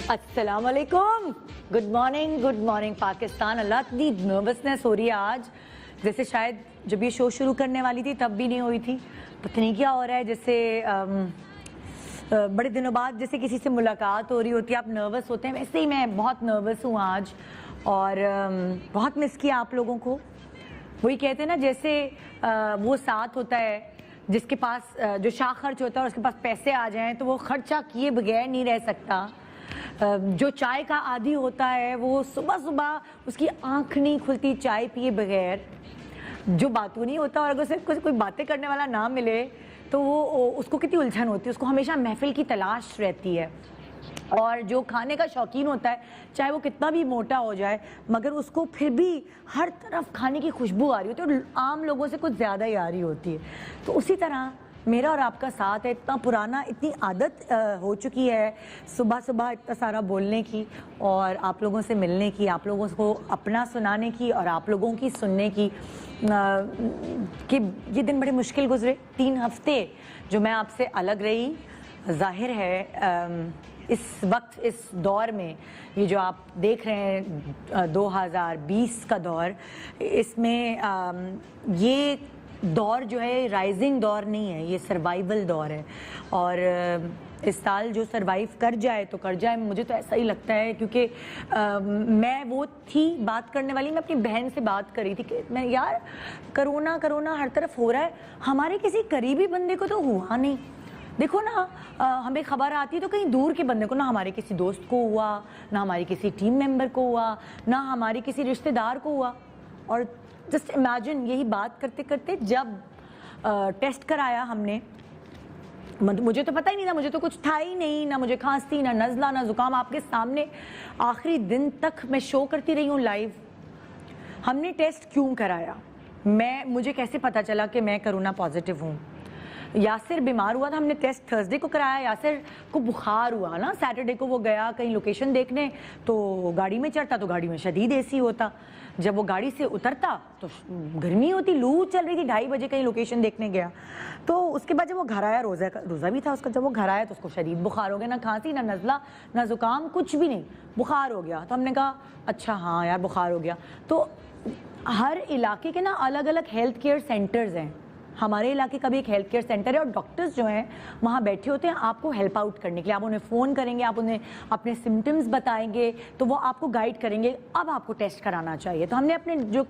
अस्सलाम वालेकुम, good morning Pakistan. अल्लाह इतनी नर्वसनेस हो रही है आज, जैसे शायद जब ये शो शुरू करने वाली थी तब भी नहीं हुई थी। पता नहीं क्या हो रहा है, जैसे बड़े दिनों बाद जैसे किसी से मुलाकात हो रही होती है, आप नर्वस होते हैं, वैसे ही मैं बहुत नर्वस हूँ आज और बहुत मिस किया आप लोगों को। वही कहते हैं ना, जैसे वो साथ होता है जिसके पास जो शाह खर्च होता है और उसके पास पैसे आ जाएं तो वो खर्चा किए बगैर नहीं रह सकता। जो चाय का आदी होता है वो सुबह सुबह उसकी आंख नहीं खुलती चाय पिए बगैर। जो बातूं नहीं होता और अगर उसे कोई बातें करने वाला ना मिले तो वो उसको कितनी उलझन होती है, उसको हमेशा महफिल की तलाश रहती है। और जो खाने का शौकीन होता है, चाहे वो कितना भी मोटा हो जाए, मगर उसको फिर भी हर तरफ खाने की खुशबू आ रही होती है और आम लोगों से कुछ ज़्यादा ही आ रही होती है। तो उसी तरह मेरा और आपका साथ है, इतना पुराना, इतनी आदत हो चुकी है सुबह सुबह इतना सारा बोलने की और आप लोगों से मिलने की, आप लोगों को अपना सुनाने की और आप लोगों की सुनने की, कि ये दिन बड़े मुश्किल गुजरे। 3 हफ्ते जो मैं आपसे अलग रही, जाहिर है इस वक्त, इस दौर में, ये जो आप देख रहे हैं 2020 का दौर, इसमें ये दौर जो है राइजिंग दौर नहीं है, ये सर्वाइवल दौर है। और इस साल जो सर्वाइव कर जाए तो कर जाए, मुझे तो ऐसा ही लगता है, क्योंकि मैं वो थी बात करने वाली, मैं अपनी बहन से बात कर रही थी कि मैं यार कोरोना हर तरफ हो रहा है, हमारे किसी करीबी बंदे को तो हुआ नहीं। देखो ना, हमें खबर आती है तो कहीं दूर के बंदे को, ना हमारे किसी दोस्त को हुआ, ना हमारी किसी टीम मेंबर को हुआ, ना हमारे किसी रिश्तेदार को हुआ। और जस्ट इमेजिन, यही बात करते करते जब टेस्ट कराया हमने, मुझे तो पता ही नहीं था, मुझे तो कुछ था ही नहीं, ना मुझे खांसी, ना नज़ला, ना जुकाम। आपके सामने आखिरी दिन तक मैं शो करती रही हूँ लाइव। हमने टेस्ट क्यों कराया, मुझे कैसे पता चला कि मैं कोरोना पॉजिटिव हूँ? यासिर बीमार हुआ था, हमने टेस्ट थर्सडे को कराया। यासिर को बुखार हुआ ना, सैटरडे को वो गया कहीं लोकेशन देखने, तो गाड़ी में चढ़ता तो गाड़ी में शदीद एसी होता। जब वो गाड़ी से उतरता तो गर्मी होती, लू चल रही थी, 2:30 बजे कहीं लोकेशन देखने गया। तो उसके बाद जब वो घर आया, रोज़ा भी था उसका, जब वो घर आया तो उसको शदीद बुखार हो गया, ना खांसी, ना नज़ला, ना ज़ुकाम, कुछ भी नहीं, बुखार हो गया। तो हमने कहा अच्छा हाँ यार बुखार हो गया। तो हर इलाके के ना अलग अलग हेल्थ केयर सेंटर्स हैं। हमारे इलाके का भी एक हेल्थ केयर सेंटर है और डॉक्टर्स जो हैं वहाँ बैठे होते हैं आपको हेल्प आउट करने के लिए। आप उन्हें फ़ोन करेंगे, आप उन्हें अपने सिम्टम्स बताएंगे तो वो आपको गाइड करेंगे, अब आपको टेस्ट कराना चाहिए। तो हमने अपने जो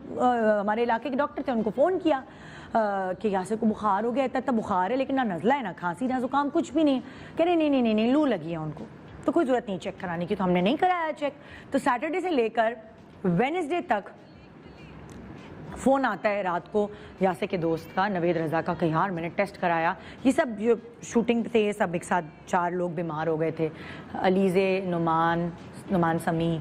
हमारे इलाके के डॉक्टर थे उनको फ़ोन किया कि यासिर को बुखार हो गया, इतना बुखार है लेकिन ना नज़ला है, ना खांसी, ना जुकाम, कुछ भी नहीं। कह रहे नहीं लू लगी है उनको, तो कोई ज़रूरत नहीं चेक कराने की। तो हमने नहीं कराया चेक। तो सैटरडे से लेकर वेडनेसडे तक फ़ोन आता है रात को यासिर के दोस्त का, नवेद रज़ा का, कि यार मैंने टेस्ट कराया। ये सब जो शूटिंग थे ये सब एक साथ 4 लोग बीमार हो गए थे, अलीज़े, नुमान समी,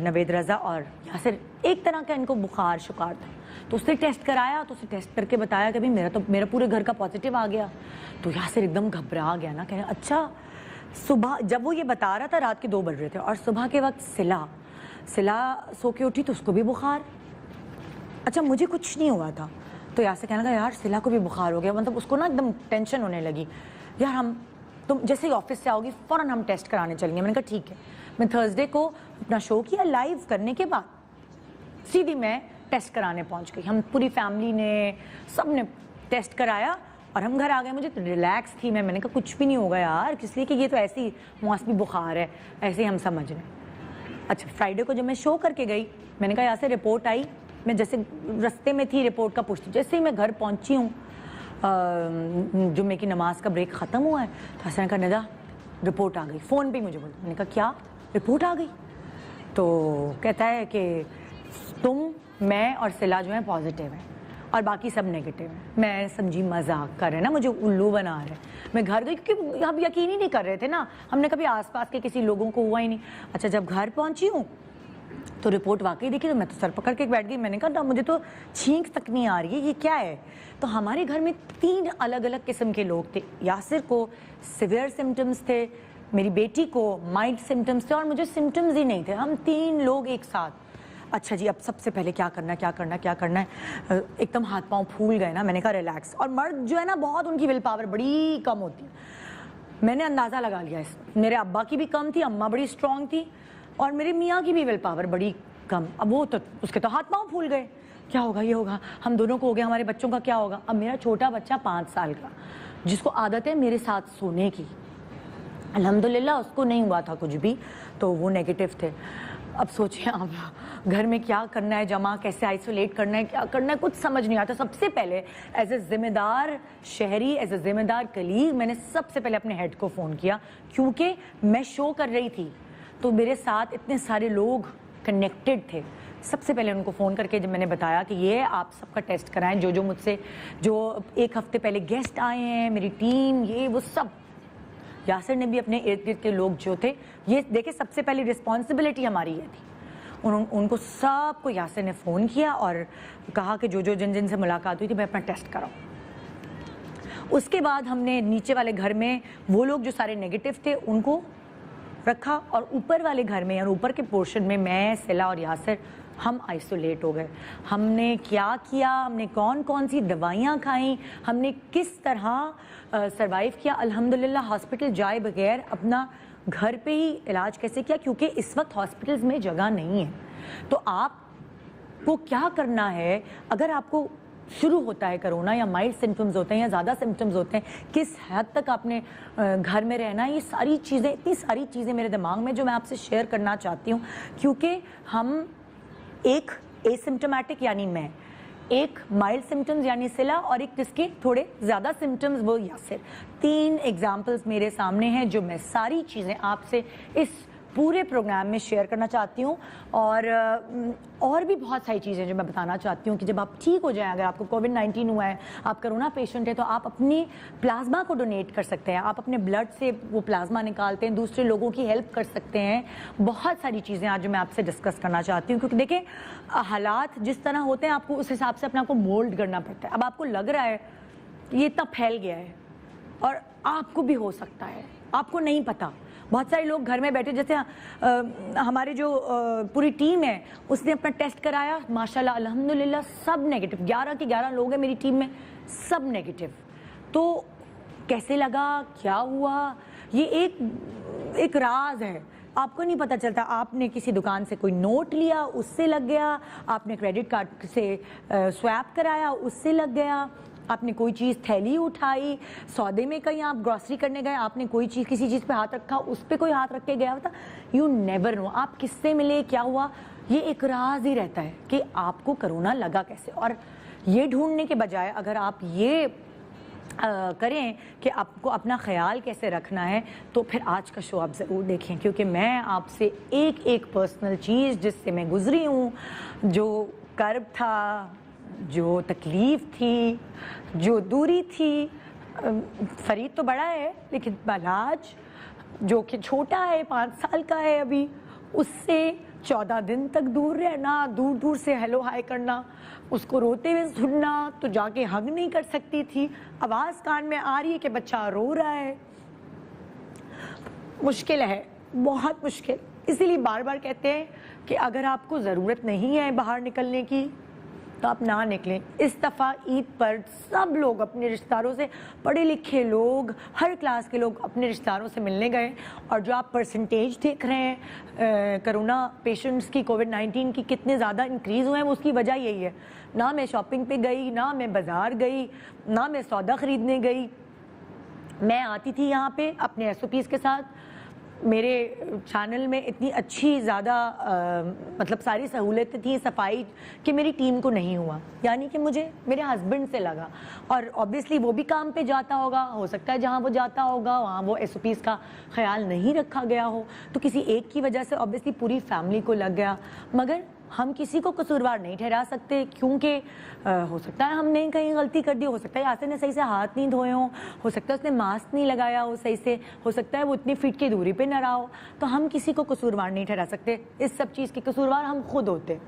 नवेद रज़ा और यासिर। एक तरह का इनको बुखार शुकार था। तो उसने टेस्ट कराया, तो उसने टेस्ट करके बताया कि भाई मेरा पूरे घर का पॉजिटिव आ गया। तो यासिर एकदम घबरा गया ना, कह अच्छा। सुबह जब वो ये बता रहा था रात के 2 बज रहे थे और सुबह के वक्त सिला सो के उठी तो उसको भी बुखार। अच्छा मुझे कुछ नहीं हुआ था। तो यासिर कहने लगा यार सिला को भी बुखार हो गया, मतलब उसको ना एकदम टेंशन होने लगी। यार तुम जैसे ही ऑफिस से आओगी फ़ौरन हम टेस्ट कराने चलेंगे। मैंने कहा ठीक है। मैं थर्सडे को अपना शो किया, लाइव करने के बाद सीधी मैं टेस्ट कराने पहुंच गई। हम पूरी फैमिली ने, सब ने टेस्ट कराया और हम घर आ गए। मुझे तो रिलैक्स थी मैंने कहा कुछ भी नहीं होगा यार, किस लिए कि ये तो ऐसी मौसमी बुखार है, ऐसे ही हम समझ रहे। अच्छा फ्राइडे को जब मैं शो करके गई, मैंने कहा यासिर रिपोर्ट आई। मैं जैसे रास्ते में थी रिपोर्ट का पूछती, जैसे ही मैं घर पहुंची हूँ, जुम्मे की नमाज का ब्रेक ख़त्म हुआ है, तो हसन का निदा रिपोर्ट आ गई। फ़ोन पे मुझे बोलता, मैंने कहा क्या रिपोर्ट आ गई? तो कहता है कि तुम, मैं और सिला जो है पॉजिटिव है और बाकी सब नेगेटिव है। मैं समझी मजाक कर रहे हैं ना, मुझे उल्लू बना रहे हैं। मैं घर गई क्योंकि हम यकीन ही नहीं कर रहे थे ना, हमने कभी आसपास के किसी लोगों को हुआ ही नहीं। अच्छा जब घर पहुंची हूँ तो रिपोर्ट वाकई देखी तो मैं तो सर पकड़ के बैठ गई। मैंने कहा ना मुझे तो छींक तक नहीं आ रही है, ये क्या है? तो हमारे घर में 3 अलग अलग किस्म के लोग थे। यासिर को सिवियर सिम्टम्स थे, मेरी बेटी को माइल्ड सिम्टम्स थे और मुझे सिम्टम्स ही नहीं थे। हम 3 लोग एक साथ। अच्छा जी अब सबसे पहले क्या करना है? एकदम हाथ पांव फूल गए ना। मैंने कहा रिलैक्स। और मर्द जो है ना बहुत, उनकी विल पावर बड़ी कम होती है। मैंने अंदाज़ा लगा लिया मेरे अब्बा की भी कम थी, अम्मा बड़ी स्ट्रांग थी, और मेरे मियाँ की भी विल पावर बड़ी कम। अब वो तो उसके तो हाथ पाँव फूल गए, क्या होगा, ये होगा, हम दोनों को हो गया, हमारे बच्चों का क्या होगा। अब मेरा छोटा बच्चा 5 साल का, जिसको आदत है मेरे साथ सोने की, अल्हम्दुलिल्लाह उसको नहीं हुआ था कुछ भी, तो वो नेगेटिव थे। अब सोचिए आप घर में क्या करना है, जमा कैसे आइसोलेट करना है, क्या करना है, कुछ समझ नहीं आता। सबसे पहले एज ए जिम्मेदार शहरी, एज ए जिम्मेदार कलीग, मैंने सबसे पहले अपने हेड को फ़ोन किया, क्योंकि मैं शो कर रही थी तो मेरे साथ इतने सारे लोग कनेक्टेड थे। सबसे पहले उनको फ़ोन करके जब मैंने बताया कि ये आप सबका टेस्ट कराएं, जो मुझसे जो 1 हफ्ते पहले गेस्ट आए हैं, मेरी टीम, ये वो सब, यासिर ने भी अपने इर्द गिर्द के लोग जो थे, ये देखे सबसे पहली रिस्पॉन्सिबिलिटी हमारी ये थी। उनको सबको यासिर ने फ़ोन किया और कहा कि जो जिन जिन से मुलाकात हुई थी मैं अपना टेस्ट कराऊँ। उसके बाद हमने नीचे वाले घर में वो लोग जो सारे नेगेटिव थे उनको रखा, और ऊपर वाले घर में और ऊपर के पोर्शन में मैं, सिला और यासिर हम आइसोलेट हो गए। हमने क्या किया, हमने कौन कौन सी दवाइयाँ खाई, हमने किस तरह सरवाइव किया, अल्हम्दुलिल्लाह हॉस्पिटल जाए बगैर अपना घर पे ही इलाज कैसे किया, क्योंकि इस वक्त हॉस्पिटल्स में जगह नहीं है। तो आपको क्या करना है, अगर आपको शुरू होता है कोरोना या माइल्ड सिम्टम्स होते हैं या ज़्यादा सिम्टम्स होते हैं, किस हद तक आपने घर में रहना है, ये सारी चीज़ें, इतनी सारी चीज़ें मेरे दिमाग में जो मैं आपसे शेयर करना चाहती हूँ। क्योंकि हम एक एसिम्टोमेटिक यानी मैं, एक माइल्ड सिम्टम्स यानी सिला, और एक जिसके थोड़े ज़्यादा सिम्टम्स वो यासिर, 3 एग्जाम्पल्स मेरे सामने हैं जो मैं सारी चीज़ें आपसे इस पूरे प्रोग्राम में शेयर करना चाहती हूँ। और भी बहुत सारी चीज़ें जो मैं बताना चाहती हूँ कि जब आप ठीक हो जाएं, अगर आपको कोविड-19 हुआ है, आप कोरोना पेशेंट है, तो आप अपनी प्लाज्मा को डोनेट कर सकते हैं, आप अपने ब्लड से वो प्लाज्मा निकालते हैं, दूसरे लोगों की हेल्प कर सकते हैं। बहुत सारी चीज़ें आज जो मैं आपसे डिस्कस करना चाहती हूँ, क्योंकि देखें हालात जिस तरह होते हैं आपको उस हिसाब से अपने आप को मोल्ड करना पड़ता है। अब आपको लग रहा है ये इतना फैल गया है, और आपको भी हो सकता है, आपको नहीं पता। बहुत सारे लोग घर में बैठे, जैसे हमारे जो पूरी टीम है उसने अपना टेस्ट कराया, माशाल्लाह अल्हम्दुलिल्लाह सब नेगेटिव, 11 के 11 लोग हैं मेरी टीम में, सब नेगेटिव। तो कैसे लगा, क्या हुआ, ये एक राज है, आपको नहीं पता चलता। आपने किसी दुकान से कोई नोट लिया, उससे लग गया, आपने क्रेडिट कार्ड से स्वैप कराया, उससे लग गया, आपने कोई चीज़ थैली उठाई, सौदे में कहीं आप ग्रॉसरी करने गए, आपने कोई चीज़ किसी चीज़ पे हाथ रखा, उस पर कोई हाथ रख के गया होता। यू नेवर नो आप किससे मिले, क्या हुआ, ये एक राज ही रहता है कि आपको कोरोना लगा कैसे। और ये ढूंढने के बजाय अगर आप ये करें कि आपको अपना ख्याल कैसे रखना है, तो फिर आज का शो आप ज़रूर देखें, क्योंकि मैं आपसे एक एक पर्सनल चीज़ जिससे मैं गुजरी हूँ, जो कर्ब था, जो तकलीफ़ थी, जो दूरी थी, फरीद तो बड़ा है लेकिन बलाज जो कि छोटा है, 5 साल का है अभी, उससे 14 दिन तक दूर रहना, दूर दूर से हेलो हाय करना, उसको रोते हुए सुनना, तो जाके हग नहीं कर सकती थी, आवाज़ कान में आ रही है कि बच्चा रो रहा है। मुश्किल है, बहुत मुश्किल। इसीलिए बार बार कहते हैं कि अगर आपको ज़रूरत नहीं है बाहर निकलने की तो आप ना निकलें। इस दफ़ा ईद पर सब लोग अपने रिश्तेदारों से, पढ़े लिखे लोग, हर क्लास के लोग अपने रिश्तेदारों से मिलने गए। और जो आप परसेंटेज देख रहे हैं कोरोना पेशेंट्स की, कोविड-19 की कितने ज़्यादा इंक्रीज़ हुए हैं, वो उसकी वजह यही है। ना मैं शॉपिंग पे गई, ना मैं बाज़ार गई, ना मैं सौदा ख़रीदने गई। मैं आती थी यहाँ पे अपने SOPs के साथ, मेरे चैनल में इतनी अच्छी ज़्यादा मतलब सारी सहूलतें थी, सफाई, कि मेरी टीम को नहीं हुआ, यानी कि मुझे मेरे हस्बैंड से लगा। और ऑब्वियसली वो भी काम पे जाता होगा, हो सकता है जहाँ वो जाता होगा वहाँ वो SOPs का ख्याल नहीं रखा गया हो, तो किसी एक की वजह से ऑब्वियसली पूरी फैमिली को लग गया। मगर हम किसी को कसूरवार नहीं ठहरा सकते, क्योंकि हो सकता है हमने कहीं गलती कर दी, हो सकता है यासिर ने सही से हाथ नहीं धोए हों, हो सकता है उसने मास्क नहीं लगाया हो सही से, हो सकता है वो इतनी फीट की दूरी पे न रहा हो, तो हम किसी को कसूरवार नहीं ठहरा सकते। इस सब चीज़ के कसूरवार हम खुद होते।